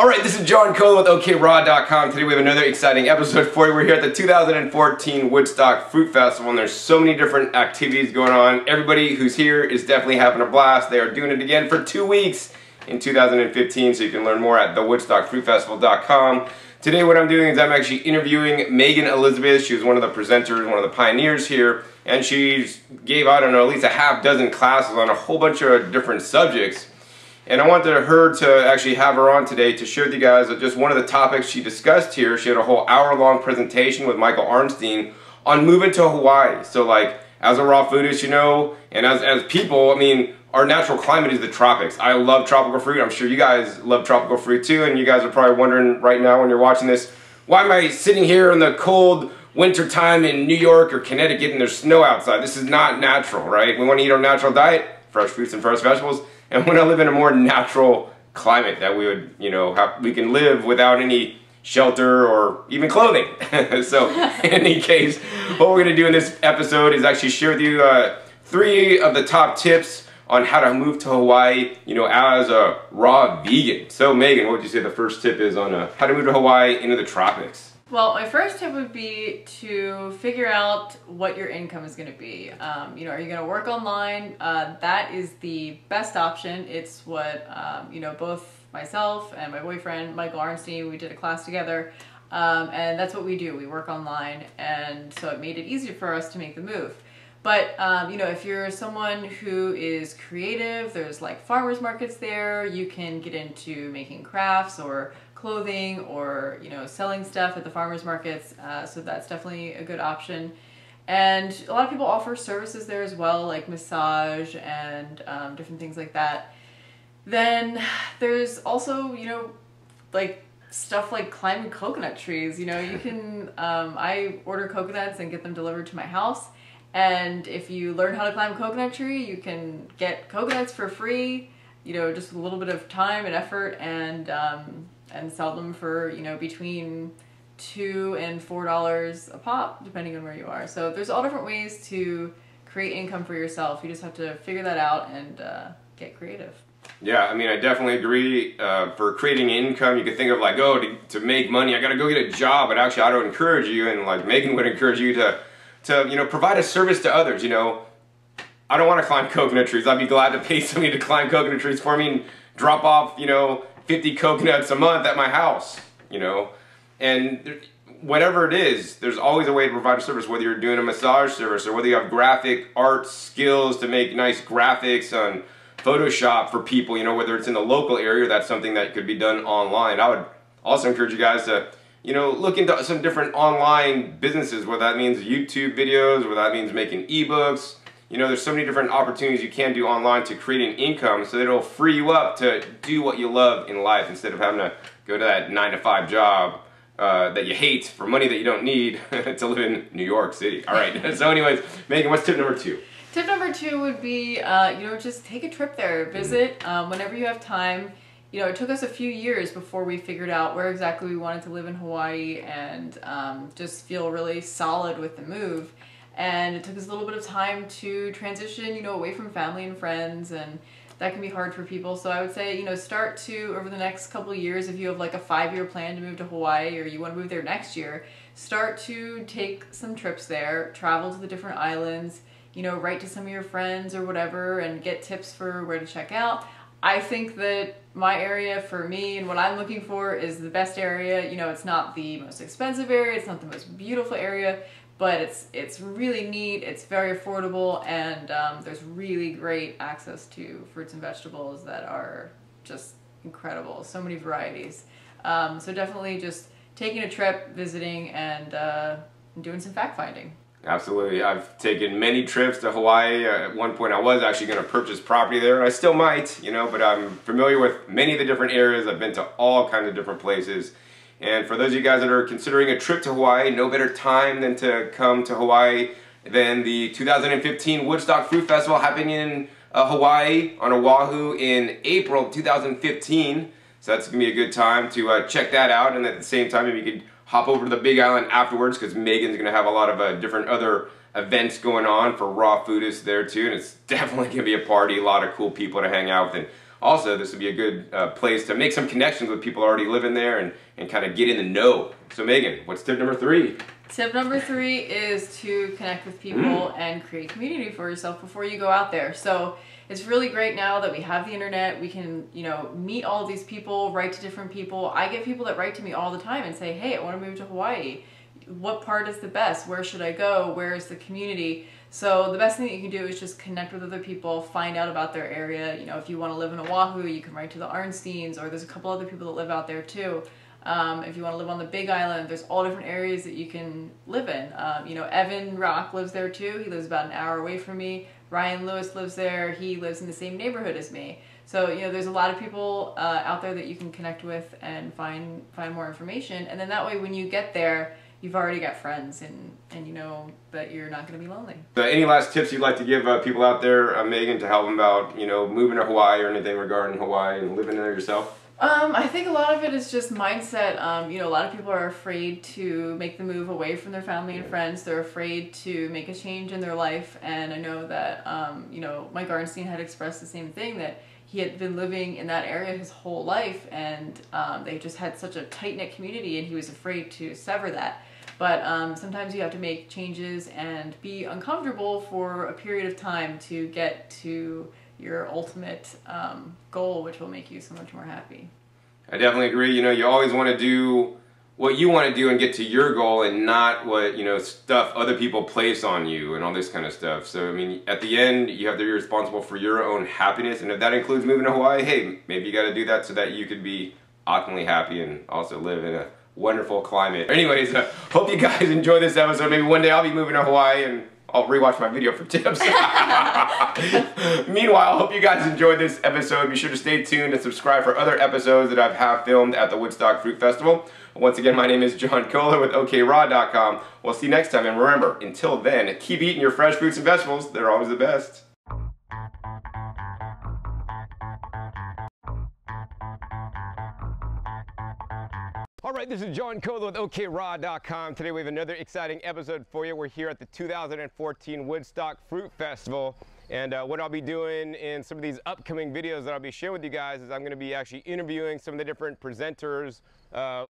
Alright, this is John Cole with OKRaw.com. Today we have another exciting episode for you. We're here at the 2014 Woodstock Fruit Festival, and there's so many different activities going on. Everybody who's here is definitely having a blast. They are doing it again for 2 weeks in 2015, so you can learn more at thewoodstockfruitfestival.com. Today what I'm doing is I'm actually interviewing Megan Elizabeth. She was one of the presenters, one of the pioneers here, and she gave, I don't know, at least a half dozen classes on a whole bunch of different subjects. And I wanted her to actually have her on today to share with you guys just one of the topics she discussed here. She had a whole hour-long presentation with Michael Arnstein on moving to Hawaii. So like, as a raw foodist, you know, and as people, I mean, our natural climate is the tropics. I love tropical fruit. I'm sure you guys love tropical fruit too, and you guys are probably wondering right now when you're watching this, why am I sitting here in the cold winter time in New York or Connecticut and there's snow outside? This is not natural, right? We want to eat our natural diet, fresh fruits and fresh vegetables, and we want to live in a more natural climate that we would, you know, we can live without any shelter or even clothing. So in any case, what we're going to do in this episode is actually share with you 3 of the top tips on how to move to Hawaii, you know, as a raw vegan. So Megan, what would you say the first tip is on how to move to Hawaii into the tropics? Well, my first tip would be to figure out what your income is going to be. You know, are you going to work online? That is the best option. It's what, you know, both myself and my boyfriend, Michael Arnstein, we did a class together. And that's what we do. We work online. And so it made it easier for us to make the move. But, you know, if you're someone who is creative, there's like farmers markets there, you can get into making crafts or clothing or, you know, selling stuff at the farmers markets. So that's definitely a good option. And a lot of people offer services there as well, like massage and different things like that. Then there's also, you know, like stuff like climbing coconut trees. You know, you can, I order coconuts and get them delivered to my house. And if you learn how to climb a coconut tree, you can get coconuts for free, you know, just with a little bit of time and effort, and sell them for, you know, between $2 and $4 a pop, depending on where you are. So there's all different ways to create income for yourself. You just have to figure that out and get creative. Yeah, I mean, I definitely agree. For creating income, you could think of like, oh, to make money, I gotta go get a job. But actually, I would encourage you, and like Megan would encourage you to you know, provide a service to others. You know, I don't want to climb coconut trees. I'd be glad to pay somebody to climb coconut trees for me and drop off, you know, 50 coconuts a month at my house, you know. And whatever it is, there's always a way to provide a service, whether you're doing a massage service or whether you have graphic art skills to make nice graphics on Photoshop for people, you know, whether it's in the local area, that's something that could be done online. I would also encourage you guys to, you know, look into some different online businesses, whether that means YouTube videos, whether that means making ebooks. You know, there's so many different opportunities you can do online to create an income, so that it'll free you up to do what you love in life instead of having to go to that 9-to-5 job that you hate for money that you don't need to live in New York City. All right, so anyways, Megan, what's tip number 2? Tip number 2 would be, you know, just take a trip there, visit whenever you have time. You know, it took us a few years before we figured out where exactly we wanted to live in Hawaii and just feel really solid with the move. And it took us a little bit of time to transition, you know, away from family and friends, and that can be hard for people. So I would say, you know, start to, over the next couple of years, if you have like a 5-year plan to move to Hawaii or you want to move there next year, start to take some trips there, travel to the different islands, you know, write to some of your friends or whatever and get tips for where to check out. I think that my area for me and what I'm looking for is the best area. You know, it's not the most expensive area, it's not the most beautiful area, but it's really neat, it's very affordable, and there's really great access to fruits and vegetables that are just incredible. So many varieties. So definitely just taking a trip, visiting, and doing some fact finding. Absolutely. I've taken many trips to Hawaii. At one point I was actually going to purchase property there, and I still might, you know, but I'm familiar with many of the different areas. I've been to all kinds of different places. And for those of you guys that are considering a trip to Hawaii, no better time than to come to Hawaii than the 2015 Woodstock Fruit Festival happening in Hawaii on Oahu in April 2015. So that's going to be a good time to check that out, and at the same time, maybe you could hop over to the Big Island afterwards, because Megan's going to have a lot of different other events going on for raw foodists there too, and it's definitely going to be a party, a lot of cool people to hang out with, and also this would be a good place to make some connections with people already living there and kind of get in the know. So Megan, what's tip number 3? Tip number 3 is to connect with people and create community for yourself before you go out there. So it's really great now that we have the internet. We can, you know, meet all these people, write to different people. I get people that write to me all the time and say, hey, I want to move to Hawaii. What part is the best? Where should I go? Where is the community? So the best thing that you can do is just connect with other people, find out about their area. You know, if you want to live in Oahu, you can write to the Arnsteins, or there's a couple other people that live out there too. If you want to live on the Big Island, there's all different areas that you can live in. You know, Evan Rock lives there too. He lives about an hour away from me. Ryan Lewis lives there. He lives in the same neighborhood as me. So, you know, there's a lot of people out there that you can connect with and find more information. And then that way, when you get there, you've already got friends and you know that you're not going to be lonely. Any last tips you'd like to give people out there, Megan, to help them about, you know, moving to Hawaii or anything regarding Hawaii and living there yourself? I think a lot of it is just mindset. You know, a lot of people are afraid to make the move away from their family and friends. They're afraid to make a change in their life. And I know that, you know, Mike Arnstein had expressed the same thing, that he had been living in that area his whole life, and they just had such a tight-knit community, and he was afraid to sever that. But sometimes you have to make changes and be uncomfortable for a period of time to get to your ultimate goal, which will make you so much more happy. I definitely agree. You know, you always want to do what you want to do and get to your goal, and not what, you know, stuff other people place on you and all this kind of stuff. So, I mean, at the end, you have to be responsible for your own happiness, and if that includes moving to Hawaii, hey, maybe you got to do that so that you could be optimally happy and also live in a wonderful climate. Anyways, hope you guys enjoy this episode. Maybe one day I'll be moving to Hawaii and I'll rewatch my video for tips. Meanwhile, hope you guys enjoyed this episode. Be sure to stay tuned and subscribe for other episodes that I've filmed at the Woodstock Fruit Festival. Once again, my name is John Kohler with OKRaw.com. We'll see you next time, and remember, until then, keep eating your fresh fruits and vegetables. They're always the best. All right, this is John Kohler with OKRaw.com. Today we have another exciting episode for you. We're here at the 2014 Woodstock Fruit Festival. And what I'll be doing in some of these upcoming videos that I'll be sharing with you guys is I'm going to be actually interviewing some of the different presenters